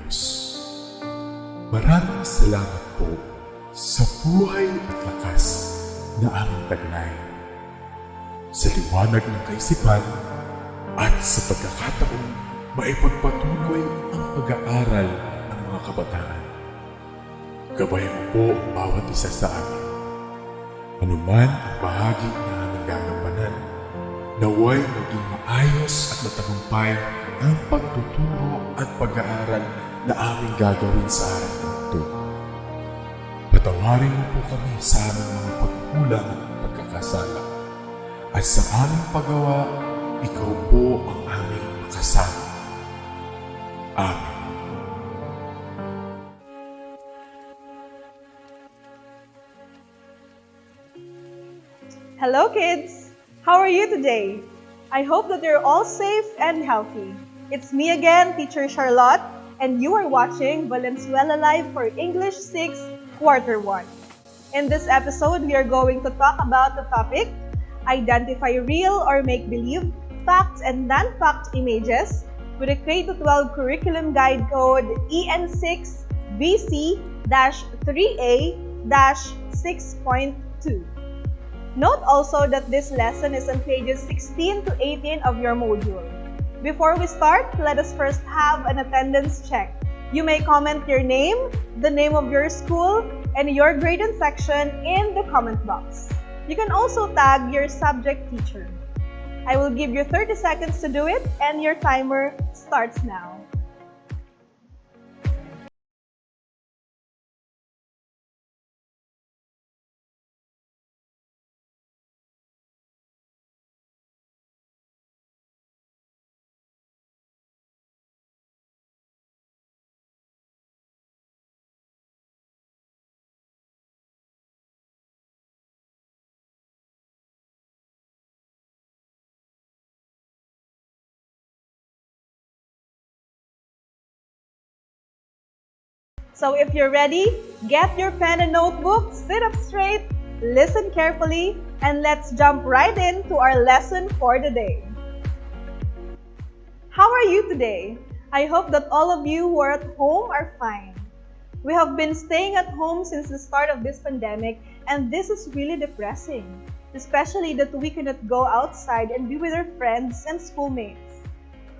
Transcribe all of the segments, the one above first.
Diyos. Maraming salamat po sa buhay at lakas na aming taglay, sa liwanag ng kaisipan at sa pagkakataong maipagpatuloy ang pag-aaral ng mga kabataan. Gabayan mo po ang bawat isa sa amin. Anuman ang bahagi na aming gagampanan, naway maging maayos at matagumpay ang pagtuturo at pag-aaral na aming gagawin sa araw na ito. Patawarin mo po kami sa aming mga pagkulang at pagkakasala. At sa aming paggawa, ikaw po ang aming makasama. Amen. Hello kids! How are you today? I hope that you're all safe and healthy. It's me again, Teacher Charlotte, and you are watching Valenzuela Live for English 6 Quarter 1. In this episode, we are going to talk about the topic, identify real or make-believe, fact and non-fact images with a K-12 curriculum guide code EN6BC-3A-6.2. Note also that this lesson is on pages 16 to 18 of your module. Before we start, let us first have an attendance check. You may comment your name, the name of your school, and your grade and section in the comment box. You can also tag your subject teacher. I will give you 30 seconds to do it, and your timer starts now. So if you're ready, get your pen and notebook, sit up straight, listen carefully, and let's jump right into our lesson for the day. How are you today? I hope that all of you who are at home are fine. We have been staying at home since the start of this pandemic, and this is really depressing, especially that we cannot go outside and be with our friends and schoolmates.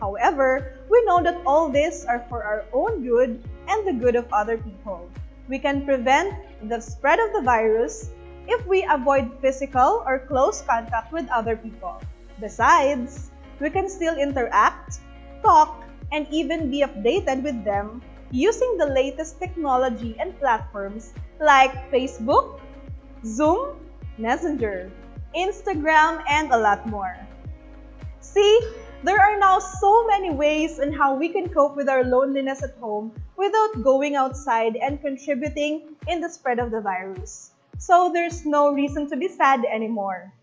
However, we know that all this are for our own good and the good of other people. We can prevent the spread of the virus if we avoid physical or close contact with other people. Besides, we can still interact, talk, and even be updated with them using the latest technology and platforms like Facebook, Zoom, Messenger, Instagram, and a lot more. See, there are now so many ways on how we can cope with our loneliness at home without going outside and contributing in the spread of the virus. So there's no reason to be sad anymore.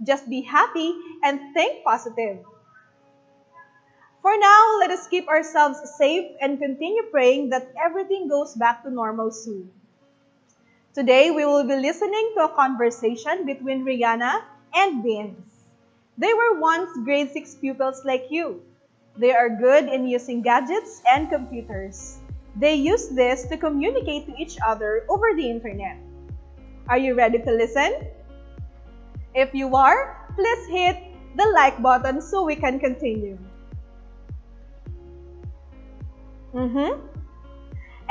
Just be happy and think positive. For now, let us keep ourselves safe and continue praying that everything goes back to normal soon. Today, we will be listening to a conversation between Rihanna and Vince. They were once grade 6 pupils like you. They are good in using gadgets and computers. They use this to communicate to each other over the internet. Are you ready to listen? If you are, please hit the like button so we can continue.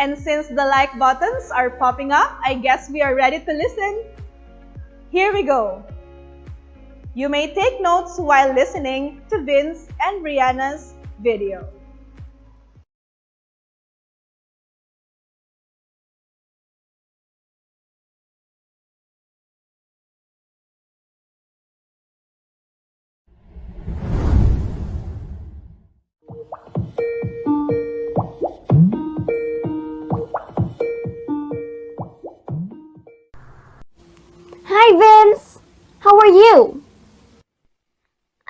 And since the like buttons are popping up, I guess we are ready to listen. Here we go. You may take notes while listening to Vince and Rihanna's video. Hi, Vince. How are you?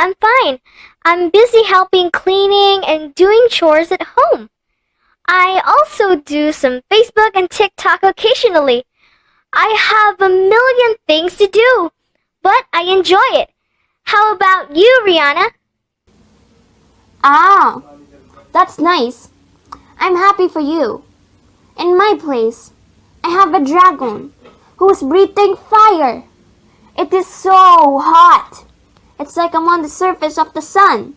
I'm fine. I'm busy helping cleaning and doing chores at home. I also do some Facebook and TikTok occasionally. I have a million things to do, but I enjoy it. How about you, Rihanna? Ah, that's nice. I'm happy for you. In my place, I have a dragon who's breathing fire. It is so hot. It's like I'm on the surface of the sun.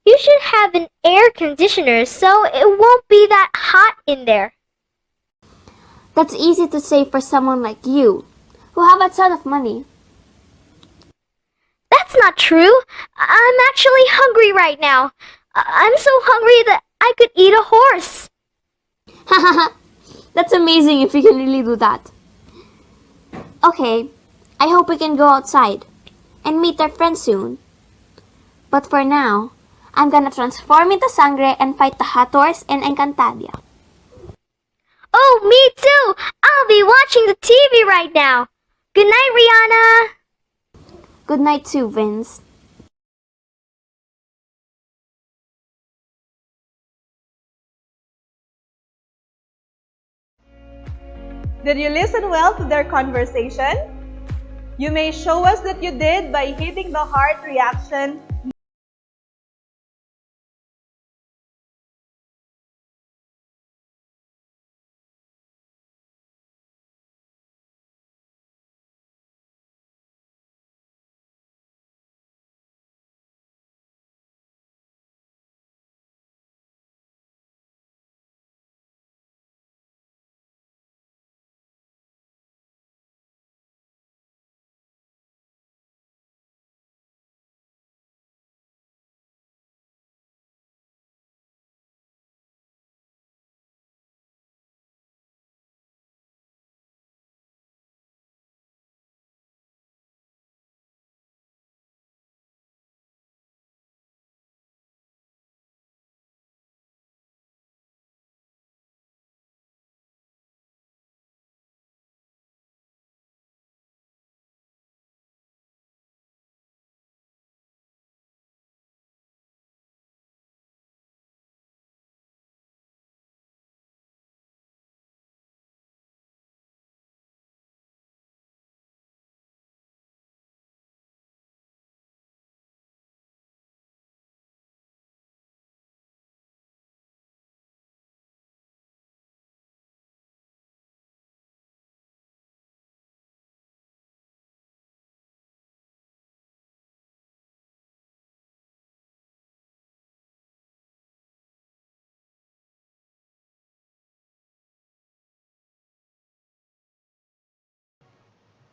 You should have an air conditioner so it won't be that hot in there. That's easy to say for someone like you, who have a ton of money. That's not true. I'm actually hungry right now. I'm so hungry that I could eat a horse. That's amazing if you can really do that. Okay, I hope we can go outside and meet our friends soon. But for now, I'm gonna transform into Sangre and fight the hot horse in Encantadia. Oh, me too! I'll be watching the TV right now. Good night, Rihanna. Good night too, Vince. Did you listen well to their conversation? You may show us that you did by hitting the heart reaction.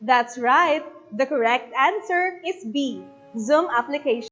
That's right. The correct answer is B, Zoom application.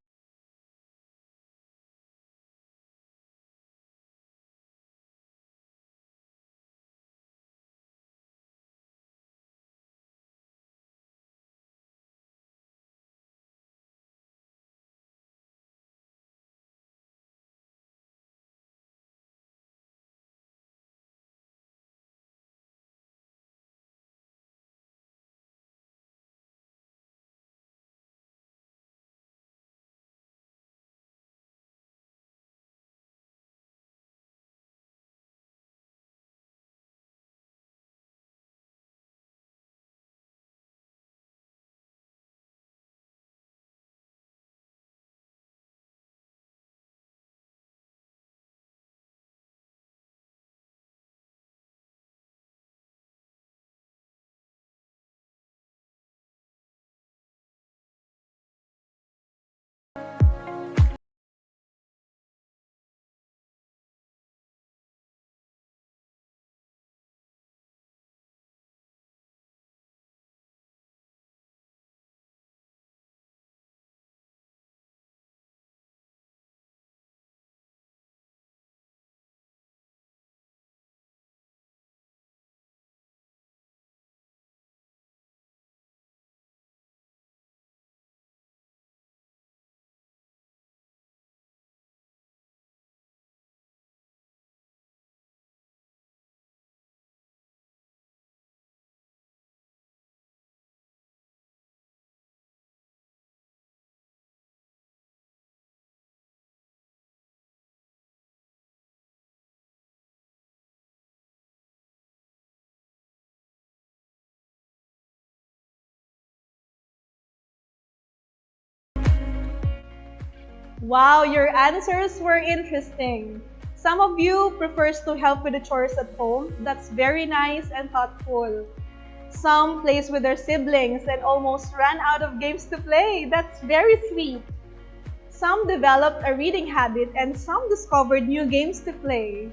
Wow, your answers were interesting. Some of you prefers to help with the chores at home. That's very nice and thoughtful. Some plays with their siblings and almost ran out of games to play. That's very sweet. Some developed a reading habit and some discovered new games to play.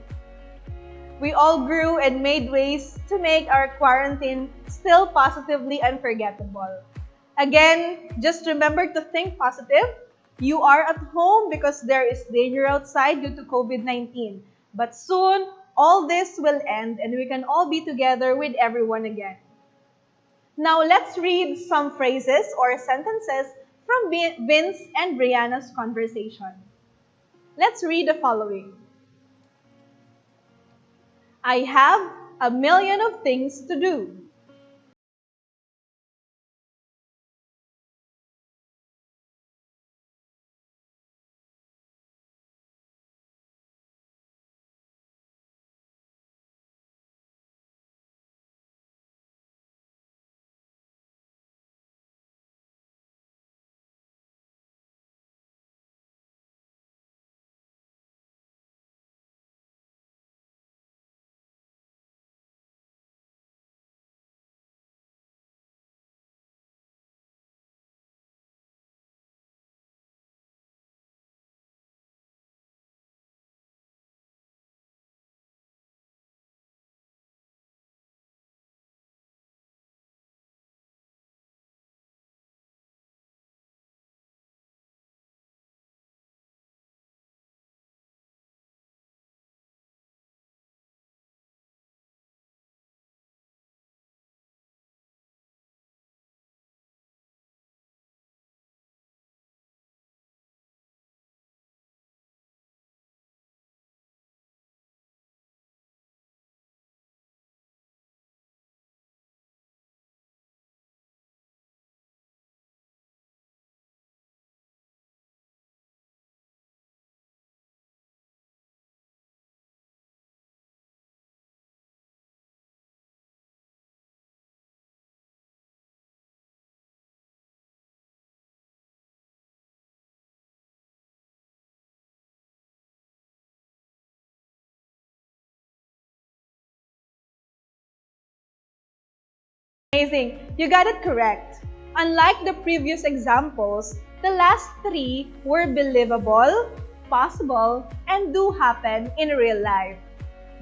We all grew and made ways to make our quarantine still positively unforgettable. Again, just remember to think positive. You are at home because there is danger outside due to COVID-19. But soon, all this will end and we can all be together with everyone again. Now let's read some phrases or sentences from Vince and Brianna's conversation. Let's read the following. I have a million of things to do. Amazing. You got it correct. Unlike the previous examples, the last three were believable, possible, and do happen in real life.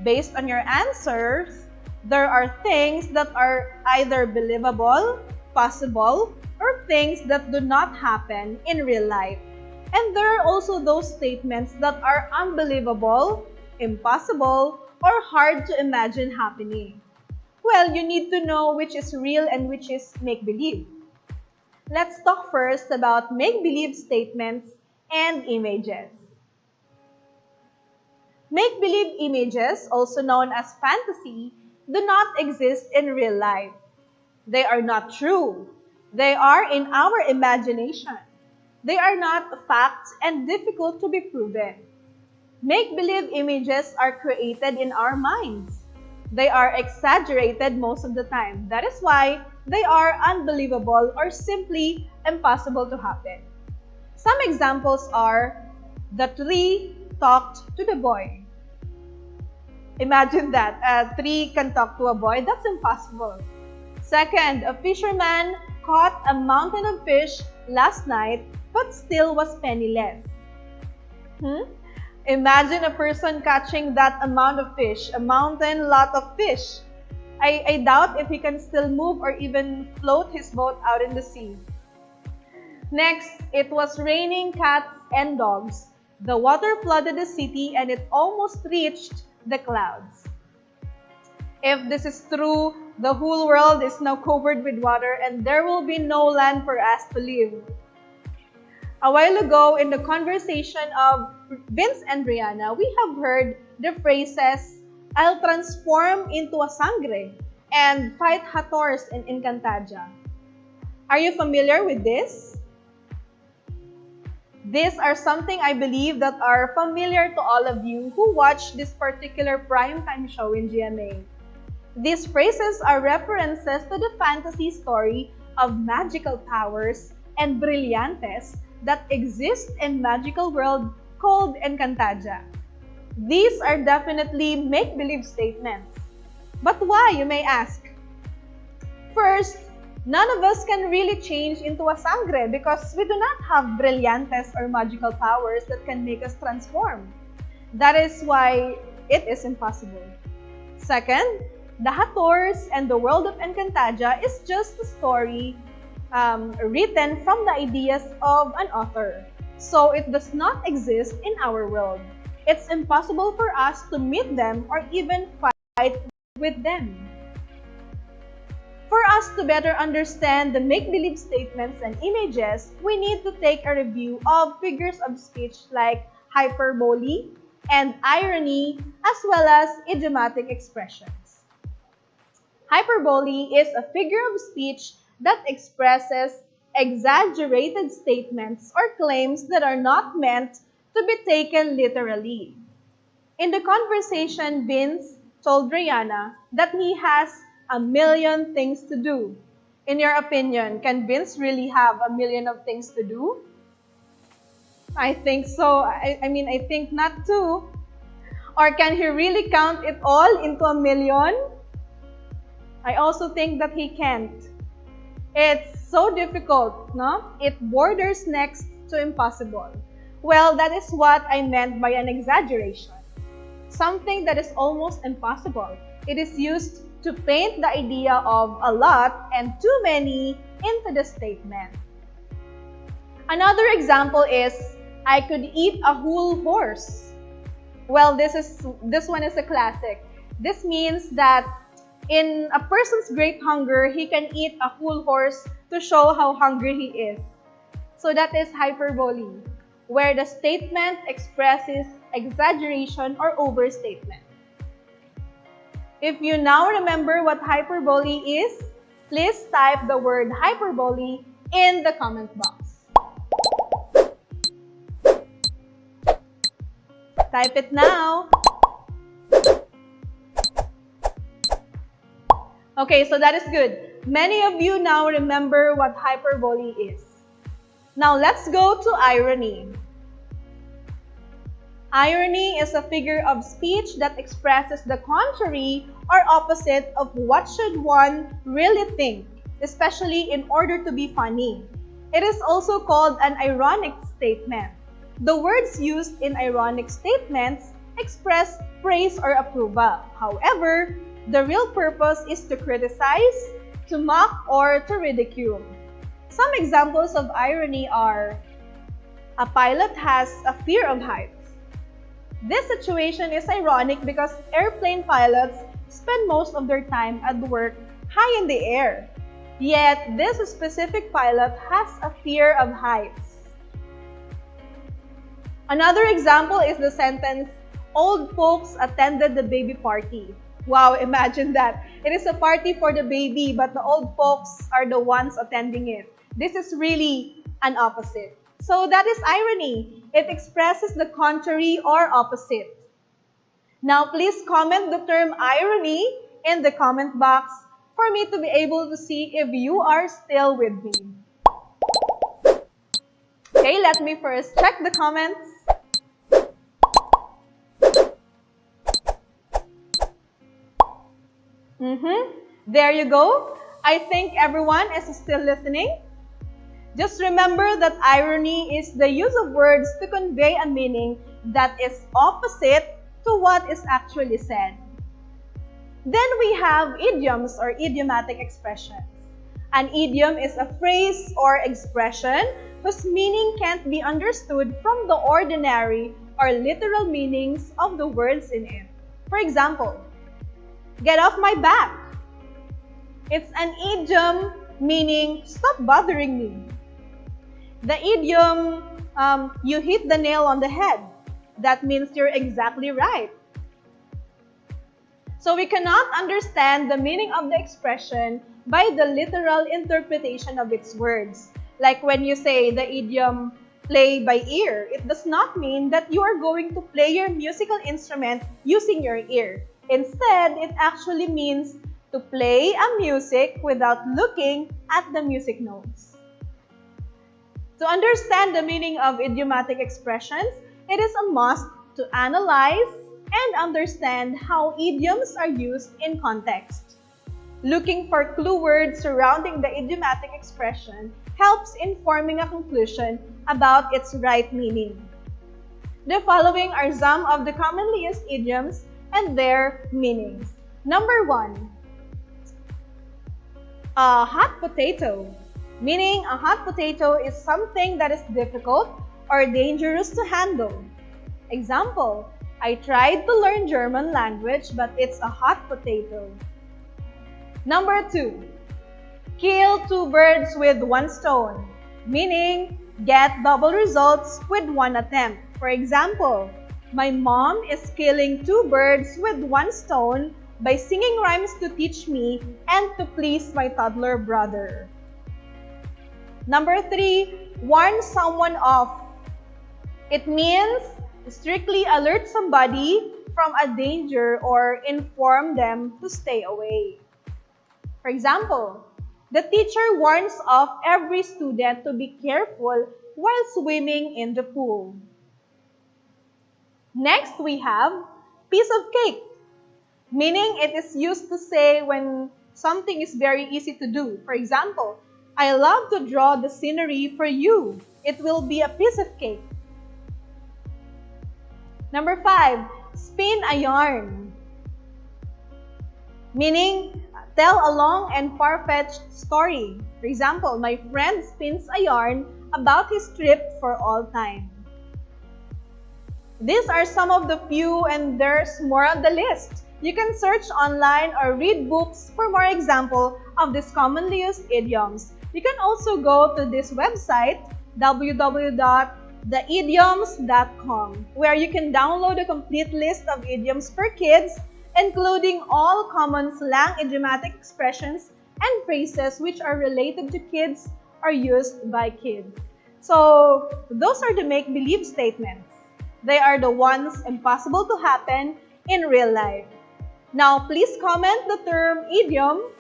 Based on your answers, there are things that are either believable, possible, or things that do not happen in real life. And there are also those statements that are unbelievable, impossible, or hard to imagine happening. Well, you need to know which is real and which is make-believe. Let's talk first about make-believe statements and images. Make-believe images, also known as fantasy, do not exist in real life. They are not true. They are in our imagination. They are not facts and difficult to be proven. Make-believe images are created in our minds. They are exaggerated most of the time. That is why they are unbelievable or simply impossible to happen. Some examples are, the tree talked to the boy. Imagine that, a tree can talk to a boy. That's impossible. Second, a fisherman caught a mountain of fish last night but still was penniless. Imagine a person catching that amount of fish, a mountain lot of fish. I doubt if he can still move or even float his boat out in the sea. Next, it was raining cats and dogs. The water flooded the city and it almost reached the clouds. If this is true, the whole world is now covered with water and there will be no land for us to live. A while ago, in the conversation of Vince and Brianna, we have heard the phrases, I'll transform into a sangre, and fight Hators in Encantadia. Are you familiar with this? These are something I believe that are familiar to all of you who watch this particular primetime show in GMA. These phrases are references to the fantasy story of magical powers and brillantes that exist in magical world called Encantadia. These are definitely make-believe statements. But why, you may ask? First, none of us can really change into a sangre because we do not have brillantes or magical powers that can make us transform. That is why it is impossible. Second, the Hators and the world of Encantadia is just a story written from the ideas of an author. So it does not exist in our world. It's impossible for us to meet them or even fight with them. For us to better understand the make-believe statements and images, we need to take a review of figures of speech like hyperbole and irony, as well as idiomatic expressions. Hyperbole is a figure of speech that expresses exaggerated statements or claims that are not meant to be taken literally. In the conversation, Vince told Rihanna that he has a million things to do. In your opinion, can Vince really have a million of things to do? I think so. I think not too. Or can he really count it all into a million? I also think that he can't. It's so difficult, no? It borders next to impossible. Well, that is what I meant by an exaggeration. Something that is almost impossible. It is used to paint the idea of a lot and too many into the statement. Another example is, I could eat a whole horse. Well, this one is a classic. This means that in a person's great hunger, he can eat a whole horse to show how hungry he is. So that is hyperbole, where the statement expresses exaggeration or overstatement. If you now remember what hyperbole is, please type the word hyperbole in the comment box. Type it now. Okay, so that is good. Many of you now remember what hyperbole is. Now let's go to irony. Irony is a figure of speech that expresses the contrary or opposite of what should one really think, especially in order to be funny. It is also called an ironic statement. The words used in ironic statements express praise or approval. However, the real purpose is to criticize, to mock, or to ridicule. Some examples of irony are, a pilot has a fear of heights. This situation is ironic because airplane pilots spend most of their time at work high in the air. Yet, this specific pilot has a fear of heights. Another example is the sentence, old folks attended the baby party. Wow, imagine that. It is a party for the baby, but the old folks are the ones attending it. This is really an opposite. So that is irony. It expresses the contrary or opposite. Now, please comment the term irony in the comment box for me to be able to see if you are still with me. Okay, let me first check the comments. There you go. I think everyone is still listening. Just remember that irony is the use of words to convey a meaning that is opposite to what is actually said. Then we have idioms or idiomatic expressions. An idiom is a phrase or expression whose meaning can't be understood from the ordinary or literal meanings of the words in it. For example, get off my back. It's an idiom meaning stop bothering me. The idiom, you hit the nail on the head. That means you're exactly right. So we cannot understand the meaning of the expression by the literal interpretation of its words. Like when you say the idiom, play by ear, it does not mean that you are going to play your musical instrument using your ear. Instead, it actually means to play a music without looking at the music notes. To understand the meaning of idiomatic expressions, it is a must to analyze and understand how idioms are used in context. Looking for clue words surrounding the idiomatic expression helps in forming a conclusion about its right meaning. The following are some of the commonly used idioms and their meanings. Number 1, a hot potato. Meaning, a hot potato is something that is difficult or dangerous to handle. Example, I tried to learn German language but it's a hot potato. Number 2, kill 2 birds with 1 stone. Meaning, get double results with 1 attempt. For example, my mom is killing 2 birds with 1 stone by singing rhymes to teach me and to please my toddler brother. Number 3, warn someone off. It means strictly alert somebody from a danger or inform them to stay away. For example, the teacher warns off every student to be careful while swimming in the pool. Next, we have piece of cake, meaning it is used to say when something is very easy to do. For example, I love to draw the scenery for you. It will be a piece of cake. Number 5, spin a yarn, meaning tell a long and far-fetched story. For example, my friend spins a yarn about his trip for all time. These are some of the few and there's more on the list. You can search online or read books for more examples of these commonly used idioms. You can also go to this website, www.theidioms.com, where you can download a complete list of idioms for kids, including all common slang idiomatic expressions and phrases which are related to kids or used by kids. So, those are the make-believe statements. They are the ones impossible to happen in real life. Now, please comment the term idiom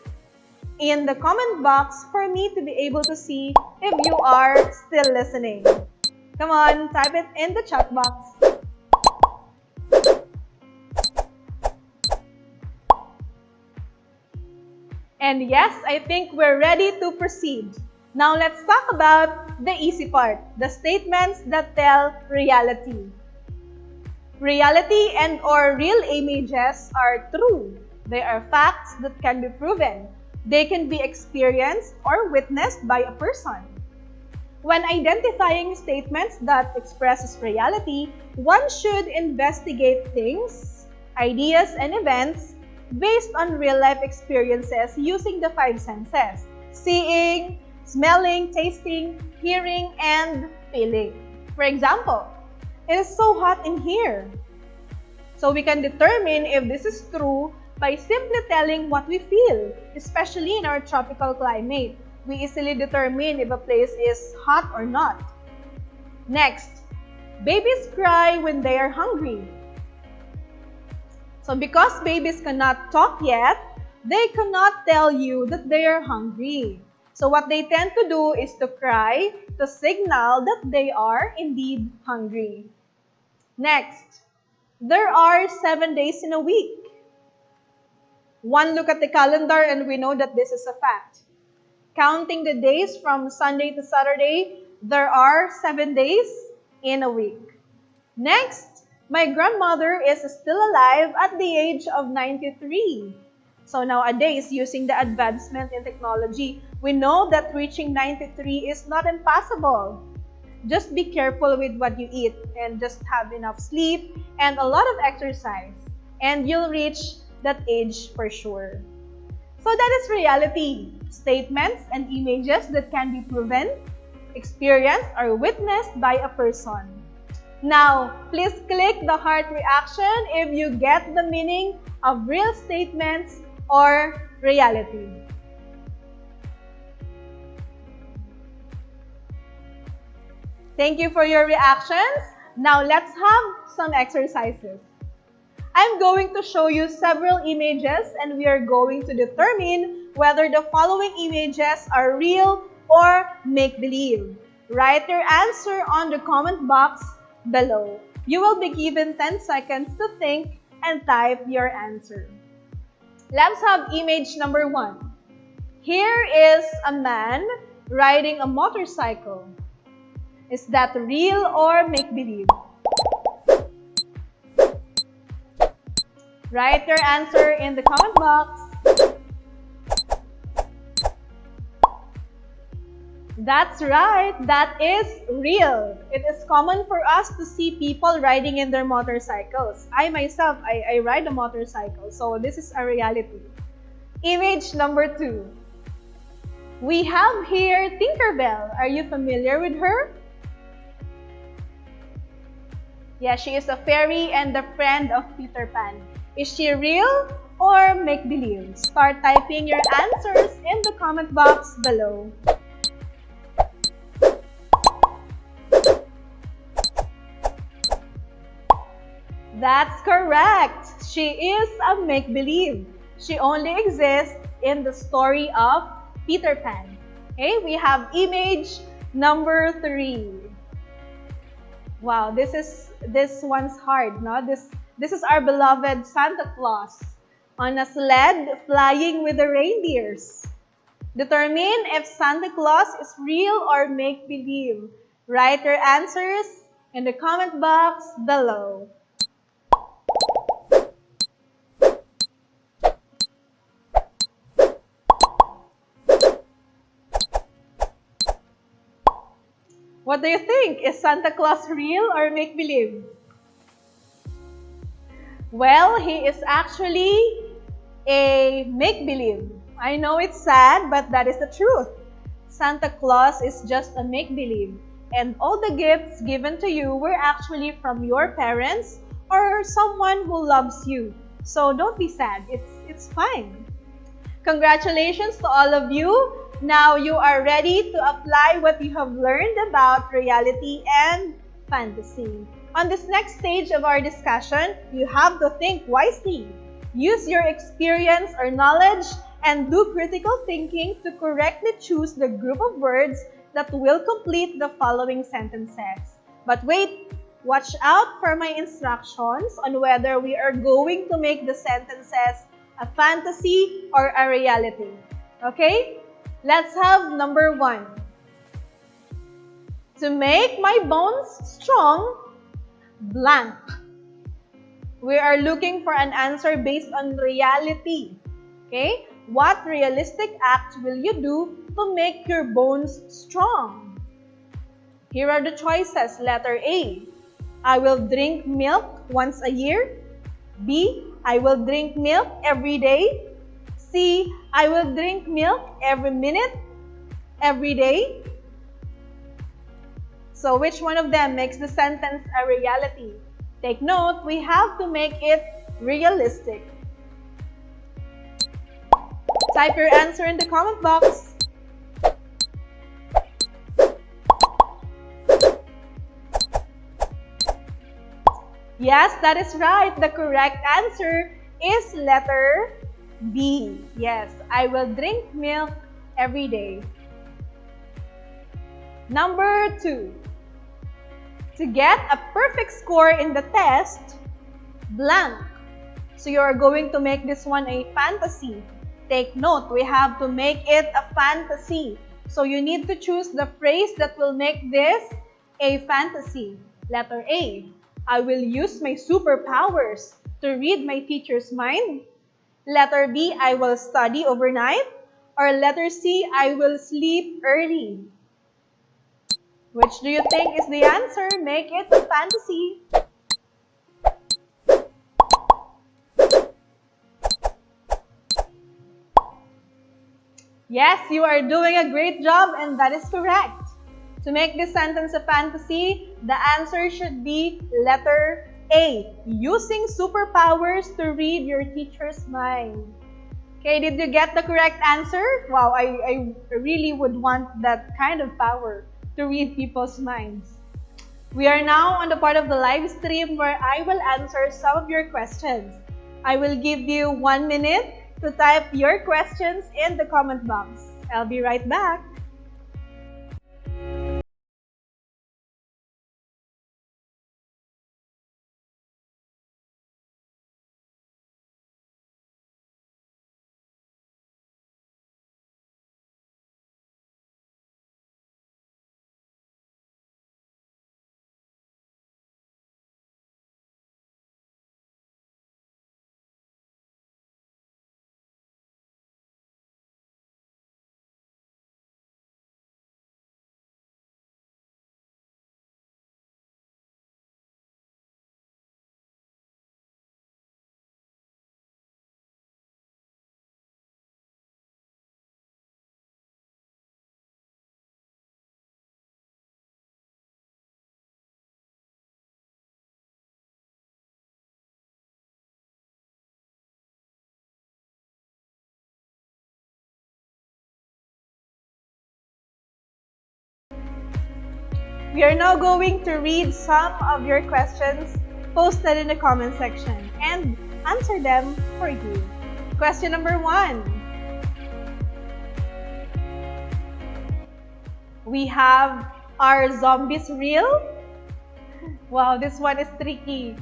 in the comment box for me to be able to see if you are still listening. Come on, type it in the chat box. And yes, I think we're ready to proceed. Now, let's talk about the easy part, the statements that tell reality. Reality and or real images are true. They are facts that can be proven. They can be experienced or witnessed by a person. When identifying statements that expresses reality, one should investigate things, ideas, and events based on real-life experiences using the 5 senses: seeing, smelling, tasting, hearing, and feeling. For example, it is so hot in here. So we can determine if this is true by simply telling what we feel, especially in our tropical climate. We easily determine if a place is hot or not. Next, babies cry when they are hungry. So because babies cannot talk yet, they cannot tell you that they are hungry. So what they tend to do is to cry to signal that they are indeed hungry. Next, there are 7 days in a week. One look at the calendar and we know that this is a fact. Counting the days from Sunday to Saturday, there are 7 days in a week. Next, my grandmother is still alive at the age of 93. So nowadays, using the advancement in technology, we know that reaching 93 is not impossible. Just be careful with what you eat and just have enough sleep and a lot of exercise, and you'll reach that age for sure. So that is reality. Statements and images that can be proven, experienced, or witnessed by a person. Now, please click the heart reaction if you get the meaning of real statements or reality. Thank you for your reactions. Now let's have some exercises. I'm going to show you several images and we are going to determine whether the following images are real or make-believe. Write your answer on the comment box below. You will be given 10 seconds to think and type your answer. Let's have image number 1. Here is a man riding a motorcycle. Is that real or make-believe? Write your answer in the comment box. That's right, that is real. It is common for us to see people riding in their motorcycles. I myself, I ride a motorcycle, so this is a reality. Image number 2. We have here Tinkerbell. Are you familiar with her? Yeah, she is a fairy and the friend of Peter Pan. Is she real or make-believe? Start typing your answers in the comment box below. That's correct. She is a make-believe. She only exists in the story of Peter Pan. Okay, we have image number 3. Wow, this one's hard, no? This is our beloved Santa Claus on a sled flying with the reindeers. Determine if Santa Claus is real or make-believe. Write your answers in the comment box below. What do you think? Is Santa Claus real or make-believe? Well, he is actually a make-believe. I know it's sad, but that is the truth. Santa Claus is just a make-believe. And all the gifts given to you were actually from your parents or someone who loves you. So don't be sad. It's fine. Congratulations to all of you. Now you are ready to apply what you have learned about reality and fantasy. On this next stage of our discussion, you have to think wisely. Use your experience or knowledge and do critical thinking to correctly choose the group of words that will complete the following sentences. But wait, watch out for my instructions on whether we are going to make the sentences a fantasy or a reality. Okay? Let's have number 1. To make my bones strong, blank. We are looking for an answer based on reality. Okay? What realistic act will you do to make your bones strong? Here are the choices. Letter A, I will drink milk once a year. B, I will drink milk every day. C, I will drink milk every minute, every day. So which one of them makes the sentence a reality? Take note, we have to make it realistic. Type your answer in the comment box. Yes, that is right. The correct answer is letter B. Yes, I will drink milk every day. Number 2. To get a perfect score in the test, blank. So you are going to make this one a fantasy. Take note, we have to make it a fantasy. So you need to choose the phrase that will make this a fantasy. Letter A, I will use my superpowers to read my teacher's mind. Letter B, I will study overnight. Or letter C, I will sleep early. Which do you think is the answer? Make it a fantasy. Yes, you are doing a great job and that is correct. To make this sentence a fantasy, the answer should be letter A, using superpowers to read your teacher's mind. Okay, did you get the correct answer? Wow, I really would want that kind of power to read people's minds. We are now on the part of the live stream where I will answer some of your questions. I will give you 1 minute to type your questions in the comment box. I'll be right back. We are now going to read some of your questions posted in the comment section and answer them for you. Question number 1. We have, are zombies real? Wow, this one is tricky.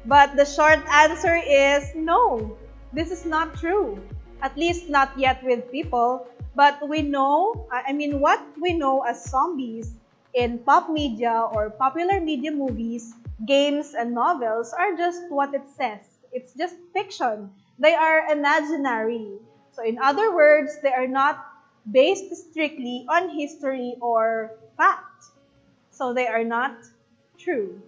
But the short answer is no. This is not true. At least not yet with people. But we know, what we know as zombies in pop media or popular media movies, games, and novels are just what it says. It's just fiction. They are imaginary. So in other words, they are not based strictly on history or fact. So they are not true.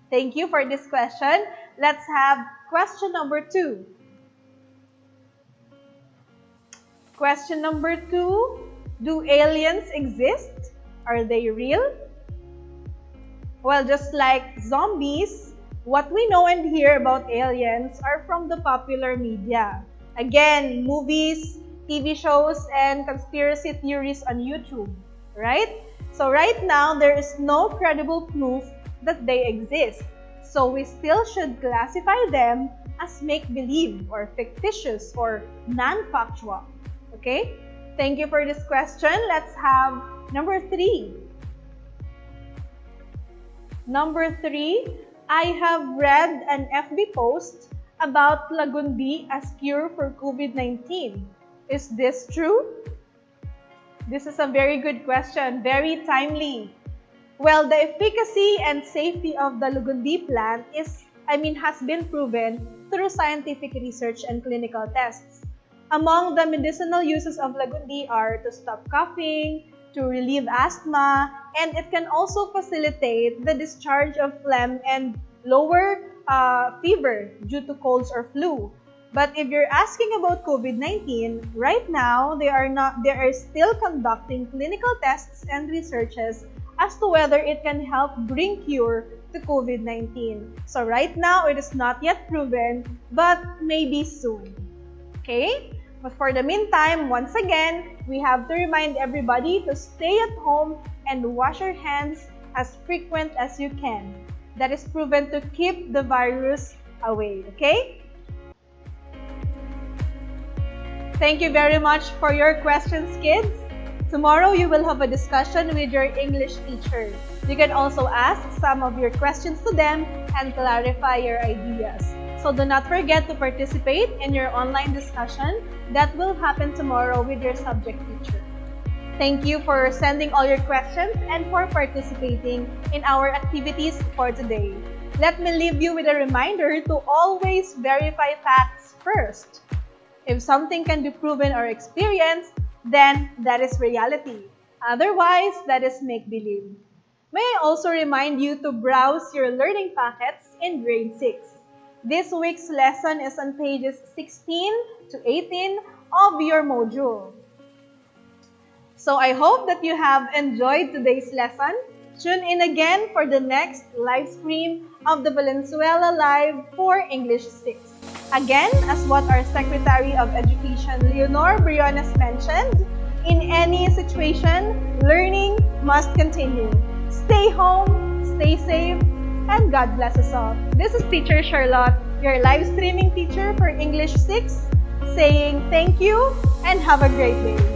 Thank you for this question. Let's have question number 2. Question number 2, do aliens exist? Are they real? Well, just like zombies, what we know and hear about aliens are from the popular media. Again, movies, TV shows, and conspiracy theories on YouTube, right? So right now, there is no credible proof that they exist. So we still should classify them as make-believe or fictitious or non-factual. Okay? Thank you for this question. Let's have number 3. Number 3, I have read an FB post about Lagundi as cure for COVID-19. Is this true? This is a very good question, very timely. Well, the efficacy and safety of the Lagundi plant has been proven through scientific research and clinical tests. Among the medicinal uses of Lagundi are to stop coughing, to relieve asthma, and it can also facilitate the discharge of phlegm and lower fever due to colds or flu. But if you're asking about COVID-19, right now they are still conducting clinical tests and researches as to whether it can help bring cure to COVID-19. So right now it is not yet proven, but maybe soon. Okay? But for the meantime, once again, we have to remind everybody to stay at home and wash your hands as frequent as you can. That is proven to keep the virus away, okay? Thank you very much for your questions, kids. Tomorrow, you will have a discussion with your English teacher. You can also ask some of your questions to them and clarify your ideas. So do not forget to participate in your online discussion that will happen tomorrow with your subject teacher. Thank you for sending all your questions and for participating in our activities for today. Let me leave you with a reminder to always verify facts first. If something can be proven or experienced, then that is reality. Otherwise, that is make-believe. May I also remind you to browse your learning packets in grade 6. This week's lesson is on pages 16 to 18 of your module. So I hope that you have enjoyed today's lesson. Tune in again for the next live stream of the Valenzuela Live for English 6. Again, as what our Secretary of Education, Leonor Briones, mentioned, in any situation, learning must continue. Stay home, stay safe, and God bless us all. This is Teacher Charlotte, your live streaming teacher for English 6, saying thank you and have a great day.